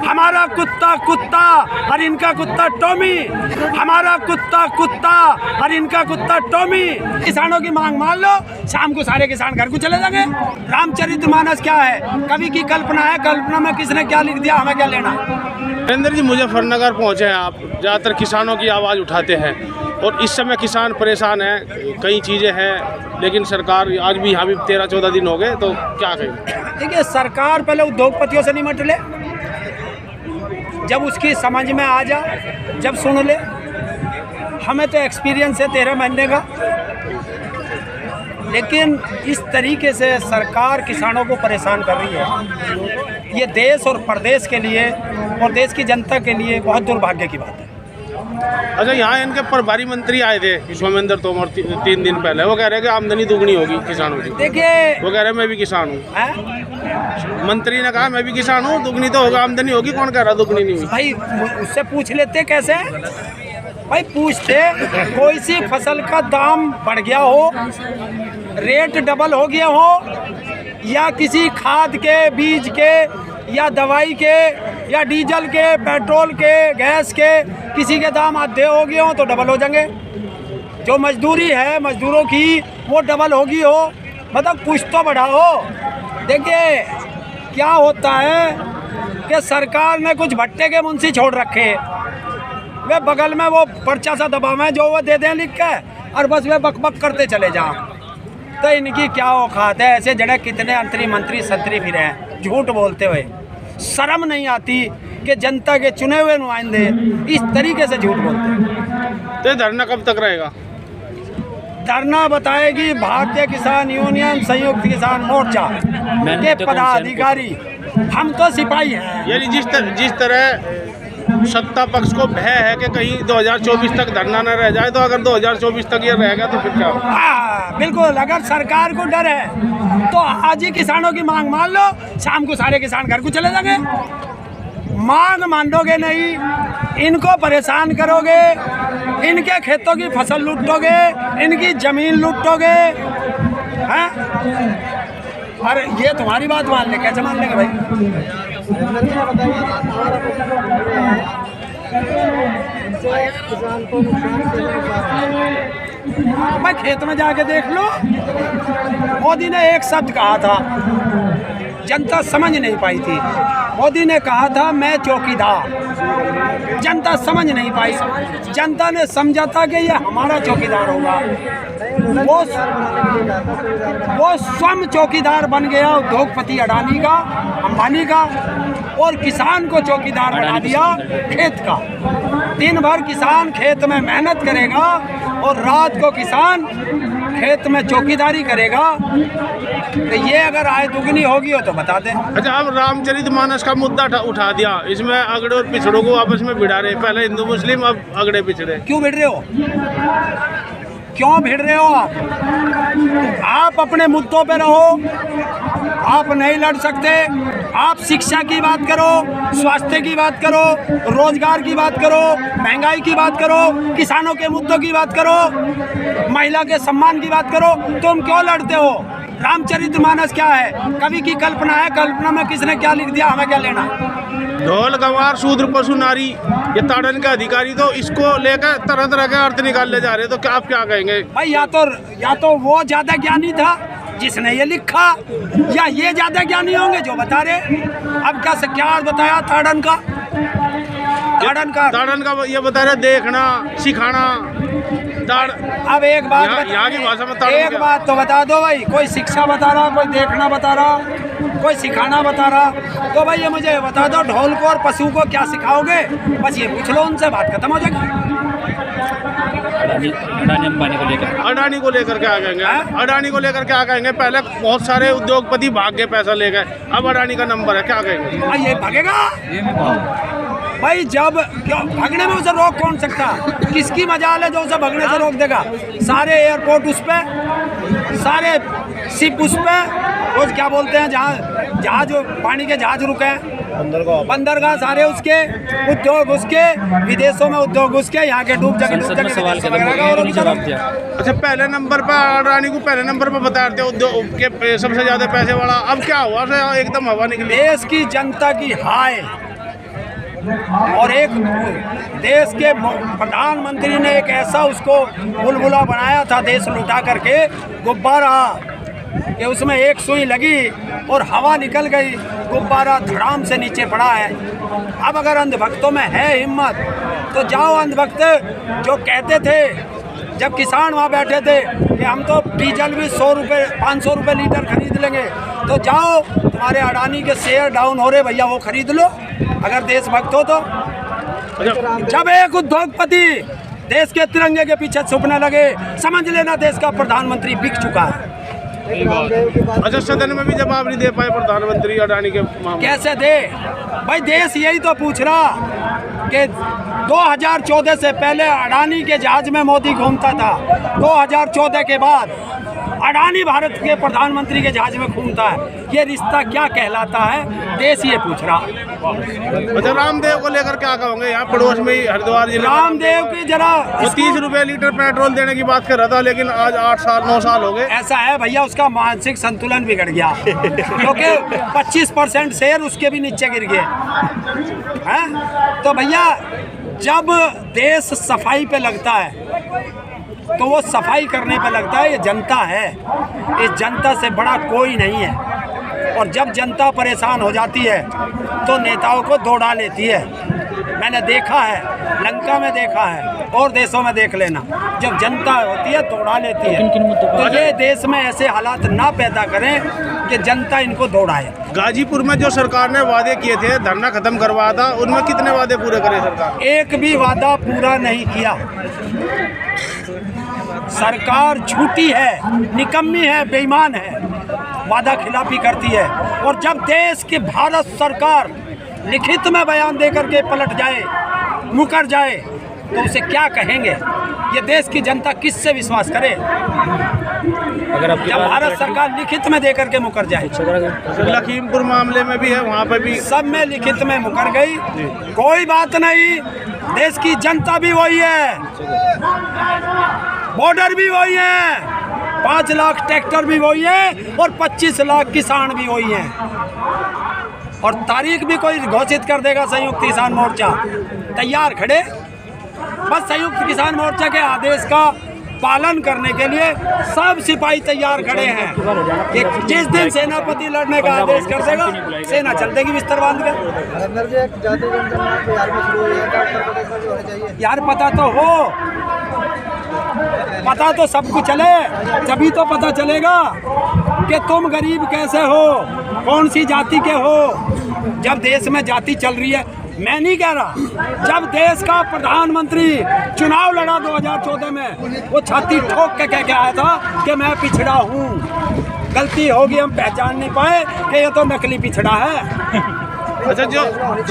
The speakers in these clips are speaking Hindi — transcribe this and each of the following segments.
हमारा कुत्ता कुत्ता और इनका कुत्ता टॉमी, हमारा कुत्ता कुत्ता और इनका कुत्ता टॉमी। किसानों की मांग मान लो, शाम को सारे किसान घर को चले जाएंगे। रामचरितमानस क्या है? कवि की कल्पना है, कल्पना में किसने क्या लिख दिया, हमें क्या लेना। नरेंद्र जी मुजफ्फरनगर पहुंचे हैं आप, ज़्यादातर किसानों की आवाज़ उठाते हैं और इस समय किसान परेशान हैं, कई चीज़ें हैं, लेकिन सरकार आज भी यहाँ भी 13-14 दिन हो गए, तो क्या कहें? देखिए, सरकार पहले उद्योगपतियों से निमट ले, जब उसकी समझ में आ जा, जब सुन ले। हमें तो एक्सपीरियंस है 13 महीने का, लेकिन इस तरीके से सरकार किसानों को परेशान कर रही है, ये देश और प्रदेश के लिए और देश की जनता के लिए बहुत दुर्भाग्य की बात है। अच्छा, यहाँ इनके प्रभारी मंत्री आए थे सोमेंद्र तोमर 3 दिन पहले, वो कह रहे हैं कि आमदनी दुगनी होगी किसानों की। देखिए, वो कह रहे हैं मैं भी किसान हूँ। मंत्री ने कहा मैं भी किसान हूँ, दुगनी तो होगा, आमदनी होगी। कौन कह रहा दुगनी नहीं हुई? भाई उससे पूछ लेते कैसे भाई, पूछते कोई सी फसल का दाम बढ़ गया हो, रेट डबल हो गया हो, या किसी खाद के, बीज के, या दवाई के, या डीजल के, पेट्रोल के, गैस के, किसी के दाम आधे हो गए हो तो डबल हो जाएंगे। जो मजदूरी है मजदूरों की वो डबल होगी हो, मतलब कुछ तो बढ़ाओ। देखिए क्या होता है कि सरकार ने कुछ भट्टे के मुंशी छोड़ रखे, वे बगल में वो पर्चा सा दबावें जो वो दे दें लिख के, और बस वे बकबक करते चले जाएं। तो इनकी क्या औकात है? ऐसे जड़े कितने मंत्री संतरी फिरे हैं झूठ बोलते हुए। शर्म नहीं आती कि जनता के चुने हुए नुमाइंदे इस तरीके से झूठ बोलते हैं। तो धरना कब तक रहेगा? धरना बताएगी भारतीय किसान यूनियन संयुक्त किसान मोर्चा के पदाधिकारी। हम तो सिपाही हैं। यानी जिस तरह सत्ता पक्ष को भय है कि कहीं 2024 तक धरना न रह जाए, तो अगर 2024 तक ये रहेगा तो फिर क्या होगा? हाँ बिल्कुल, अगर सरकार को डर है तो आज ही किसानों की मांग मान लो, शाम को सारे किसान घर को चले जाएंगे। मांग मानोगे नहीं, इनको परेशान करोगे, इनके खेतों की फसल लूटोगे, इनकी जमीन लूटोगे, हैं? और ये तुम्हारी बात मान ले, कैसे मान लेंगे भाई? मैं खेत में जाके देख लो, मोदी ने एक शब्द कहा था, जनता समझ नहीं पाई थी। मोदी ने कहा था मैं चौकीदार, जनता समझ नहीं पाई। जनता ने समझा था कि ये हमारा चौकीदार होगा। वो स्वयं चौकीदार बन गया, उद्योगपति अडानी का, अंबानी का, और किसान को चौकीदार बना दिया खेत का। दिन भर किसान खेत में मेहनत करेगा और रात को किसान खेत में चौकीदारी करेगा। तो ये अगर आय दुगनी होगी हो तो बता दें। अच्छा, अब रामचरितमानस का मुद्दा उठा दिया, इसमें अगड़े और पिछड़ों को आपस में भिड़ा रहे। पहले हिंदू मुस्लिम, अब अगड़े पिछड़े। क्यों भिड़ रहे हो? क्यों भिड़ रहे हो आप अपने मुद्दों पे रहो। आप नहीं लड़ सकते। आप शिक्षा की बात करो, स्वास्थ्य की बात करो, रोजगार की बात करो, महंगाई की बात करो, किसानों के मुद्दों की बात करो, महिला के सम्मान की बात करो। तुम क्यों लड़ते हो? रामचरितमानस क्या है? कवि की कल्पना है, कल्पना में किसने क्या लिख दिया, हमें क्या लेना। ढोल गंवार शूद्र पशु नारी, ये ताड़न के अधिकारी तो इसको लेकर तरह तरह के अर्थ निकालने जा रहे, तो क्या आप क्या कहेंगे? भाई या तो वो ज्यादा ज्ञानी था जिसने ये लिखा, या ये ज्यादा ज्ञानी होंगे जो बता रहे। अब क्या बताया ताड़न का ये बता रहे देखना सिखाना। अब एक बात यहाँ की भाषा में एक बात तो बता दो भाई, कोई शिक्षा बता रहा, कोई देखना बता रहा, कोई सिखाना बता रहा, तो भाई ये मुझे बता दो ढोल को और पशु को क्या सिखाओगे? बस ये पूछ लो उनसे, बात खत्म हो जाएगी। अडानी को लेकर क्या कहेंगे? अडानी को लेकर क्या कहेंगे? पहले बहुत सारे उद्योगपति भाग के पैसा ले गए, अब अडानी का नंबर है, क्या कहेंगे? ये भागेगा भाई, जब क्यों भागने में उसे रोक कौन सकता? किसकी मजाल है जो उसे भागने से रोक देगा? सारे एयरपोर्ट उस पे, सारे शिप उस पे, वो क्या बोलते हैं जहाज पानी के जहाज रुके हैं, बंदरगाह सारे उसके, उद्योग उसके, विदेशों में उद्योग उसके, यहाँ के डूब जाके अच्छा, पहले नंबर पर अडानी को पहले नंबर पर बता रहे उद्योग के सबसे ज्यादा पैसे वाला। अब क्या हुआ? एकदम हवा निकली। देश की जनता की हाय और एक देश के प्रधानमंत्री ने एक ऐसा उसको बुलबुला बनाया था, देश लुटा करके गुब्बारा, कि उसमें एक सुई लगी और हवा निकल गई, गुब्बारा धड़ाम से नीचे पड़ा है। अब अगर अंधभक्तों में है हिम्मत तो जाओ, अंधभक्त जो कहते थे जब किसान वहाँ बैठे थे कि हम तो डीजल भी 100 रुपये 500 रुपये लीटर खरीद लेंगे, तो जाओ, तुम्हारे अडानी के शेयर डाउन हो रहे भैया, वो खरीद लो अगर देशभक्त हो तो। जब एक उद्योगपति देश के तिरंगे के पीछे छुपने लगे, समझ लेना देश का प्रधानमंत्री बिक चुका है। अच्छा, सदन में भी जवाब नहीं दे पाए प्रधानमंत्री अडानी के मामले। कैसे दे भाई, देश यही तो पूछ रहा कि 2014 से पहले अडानी के जहाज में मोदी घूमता था, 2014 के बाद अडानी भारत के प्रधानमंत्री के जहाज में घूमता है, ये रिश्ता क्या कहलाता है, देश ये पूछ रहा। अच्छा, रामदेव को लेकर क्या कहोगे? यहाँ पड़ोस में ही हरिद्वार जिले, रामदेव की जरा 30 रुपये लीटर पेट्रोल देने की बात कर रहा था, लेकिन आज 8 साल 9 साल हो गए। ऐसा है भैया, उसका मानसिक संतुलन बिगड़ गया क्योंकि 25% शेयर उसके भी नीचे गिर गए हैं। तो भैया, जब देश सफाई पे लगता है तो वो सफाई करने पे लगता है, ये जनता है, इस जनता से बड़ा कोई नहीं है। और जब जनता परेशान हो जाती है तो नेताओं को दौड़ा लेती है। मैंने देखा है, लंका में देखा है, और देशों में देख लेना, जब जनता होती है दौड़ा लेती है। तो ये देश में ऐसे हालात ना पैदा करें कि जनता इनको दौड़ाए। गाजीपुर में जो सरकार ने वादे किए थे, धरना खत्म करवाया था, उनमें कितने वादे पूरे करे सरकार? एक भी वादा पूरा नहीं किया। सरकार झूठी है, निकम्मी है, बेईमान है, वादा खिलाफी करती है। और जब देश की भारत सरकार लिखित में बयान देकर के पलट जाए, मुकर जाए, तो उसे क्या कहेंगे? ये देश की जनता किससे विश्वास करे जब भारत सरकार लिखित में देकर के मुकर जाए? लखीमपुर मामले में भी है, वहाँ पे भी सब में लिखित में मुकर गई, कोई बात नहीं। देश की जनता भी वही है, बॉर्डर भी वही है, 5 लाख ट्रैक्टर भी वही है, और 25 लाख किसान भी वही हैं। और तारीख भी कोई घोषित कर देगा संयुक्त किसान मोर्चा, तैयार खड़े। बस संयुक्त किसान मोर्चा के आदेश का पालन करने के लिए सब सिपाही तैयार खड़े हैं कि जिस दिन सेनापति लड़ने का आदेश कर देगा, सेना चल देगी बिस्तर बांध कर। यार पता तो हो, पता तो सबको चले, तभी तो पता चलेगा कि तुम गरीब कैसे हो, कौन सी जाति के हो। जब देश में जाति चल रही है, मैं नहीं कह रहा, जब देश का प्रधानमंत्री चुनाव लड़ा 2014 में, वो छाती ठोक के कह के आया था कि मैं पिछड़ा हूँ, गलती होगी, हम पहचान नहीं पाए कि ये तो नकली पिछड़ा है। अच्छा, जो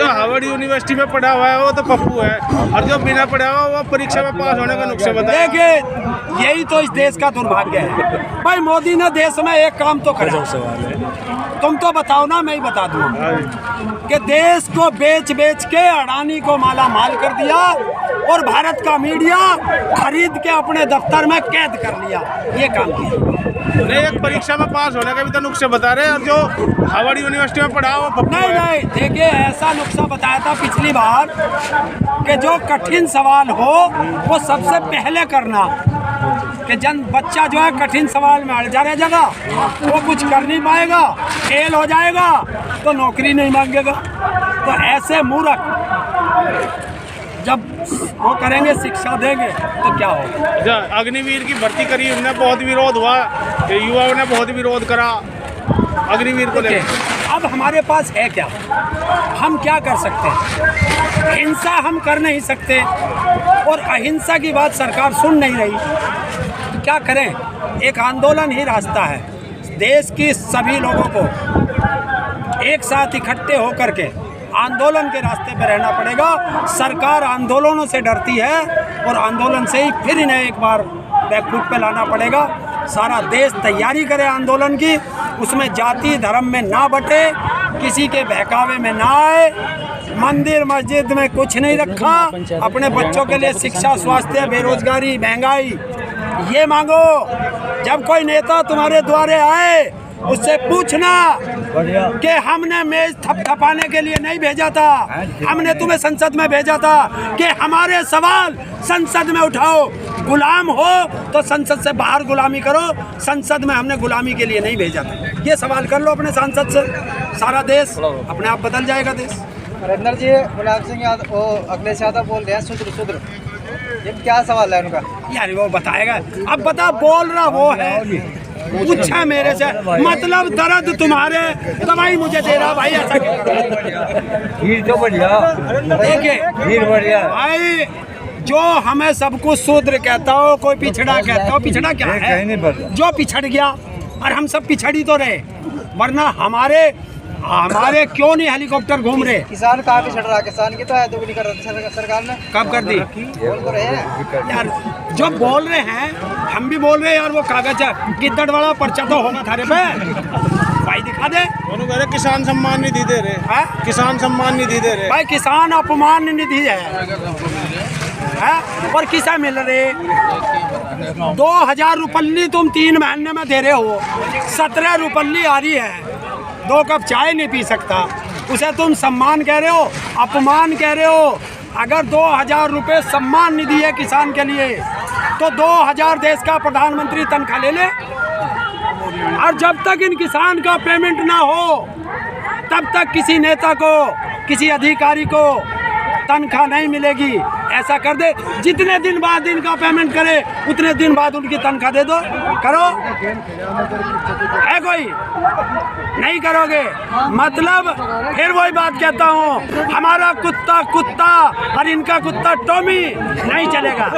हार्वर्ड यूनिवर्सिटी में पढ़ा हुआ है वो तो पप्पू है, और जो बिना पढ़ा हुआ वो परीक्षा में पास होने का नुस्खा बताया। देखिए, यही तो इस देश का दुर्भाग्य है। भाई, मोदी ने देश में एक काम तो करा, तुम तो बताओ ना, मैं ही बता दूँ कि देश को बेच बेच के अडानी को माला माल कर दिया, और भारत का मीडिया खरीद के अपने दफ्तर में कैद कर लिया। ये काम किया। नहीं, एक परीक्षा में पास होने का भी तो नुस्खा बता रहे हैं, और जो हार्वर्ड यूनिवर्सिटी में पढ़ा वो पप्पू है। नहीं, देखिए, ऐसा नुस्खा बताया था पिछली बार कि जो कठिन सवाल हो वो सबसे पहले करना, कि बच्चा जो है कठिन सवाल में अड़जा रह जाएगा, वो कुछ कर नहीं पाएगा, फेल हो जाएगा तो नौकरी नहीं मांगेगा। तो ऐसे मूर्ख जब वो करेंगे, शिक्षा देंगे, तो क्या होगा? अग्निवीर की भर्ती करी, उनने बहुत विरोध हुआ, युवाओं ने बहुत विरोध करा अग्निवीर को लेकर। अब हमारे पास है क्या? हम क्या कर सकते हैं? हिंसा हम कर नहीं सकते, और अहिंसा की बात सरकार सुन नहीं रही, तो क्या करें? एक आंदोलन ही रास्ता है। देश की सभी लोगों को एक साथ इकट्ठे होकर के आंदोलन के रास्ते पर रहना पड़ेगा। सरकार आंदोलनों से डरती है, और आंदोलन से ही फिर इन्हें एक बार बैकफुट पे लाना पड़ेगा। सारा देश तैयारी करे आंदोलन की, उसमें जाति धर्म में ना बटे, किसी के बहकावे में ना आए, मंदिर मस्जिद में कुछ नहीं रखा, अपने बच्चों के लिए शिक्षा, स्वास्थ्य, बेरोजगारी, महंगाई ये मांगो। जब कोई नेता तुम्हारे द्वारे आए, उससे पूछना कि हमने मेज थपथपाने के लिए नहीं भेजा था, हमने तुम्हें संसद में भेजा था कि हमारे सवाल संसद में उठाओ। गुलाम हो तो संसद से बाहर गुलामी करो, संसद में हमने गुलामी के लिए नहीं भेजा था। ये सवाल कर लो अपने सांसद से, सारा देश अपने आप बदल जाएगा देश। नरेंद्र जी, मुलायम सिंह यादव, वो अखिलेश यादव बोल रहे हैं शूद्र, ये क्या सवाल है उनका? यार वो बताएगा, अब बता, बोल रहा वो है, पूछा मेरे से, मतलब दर्द तुम्हारे, दवाई मुझे दे रहा भाई, ऐसा खीर तो बढ़िया, देखिए खीर बढ़िया भाई, जो हमें सब कुछ शूद्र कहता हो, कोई पिछड़ा कहता हो, पिछड़ा क्या है? जो पिछड़ गया, और हम सब पिछड़ी तो रहे, वरना हमारे क्यों नहीं हेलीकॉप्टर घूम रहे? किसान कहाँ पिछड़ रहा? किसान की तो है दुगनी कर रही सरकार ने, कब कर दी? बोल तो रहे हैं यार, जो बोल रहे हैं हम भी बोल रहे हैं यार, वो कागज गिद्दड़ वाला पर्चा तो होगा थारे पे, भाई दिखा दे। उन्होंने कह रहे किसान सम्मान निधि दे रहे है? किसान सम्मान निधि दे रहे भाई किसान अपमान निधि है, और किसा मिल रहे? 2000 रुपल्ली तुम 3 महीने में दे रहे हो, 17 रुपल्ली आ रही है, 2 कप चाय नहीं पी सकता, उसे तुम सम्मान कह रहे हो, अपमान कह रहे हो। अगर 2000 रुपये सम्मान निधि है किसान के लिए, तो 2000 देश का प्रधानमंत्री तनख्वाह ले ले, और जब तक इन किसान का पेमेंट ना हो, तब तक किसी नेता को, किसी अधिकारी को तनख्वाह नहीं मिलेगी। ऐसा कर दे, जितने दिन बाद इनका पेमेंट करे, उतने दिन बाद उनकी तनख्वाह दे दो। करो, है कोई? नहीं करोगे, मतलब फिर वही बात कहता हूँ, हमारा कुत्ता कुत्ता और इनका कुत्ता टॉमी नहीं चलेगा।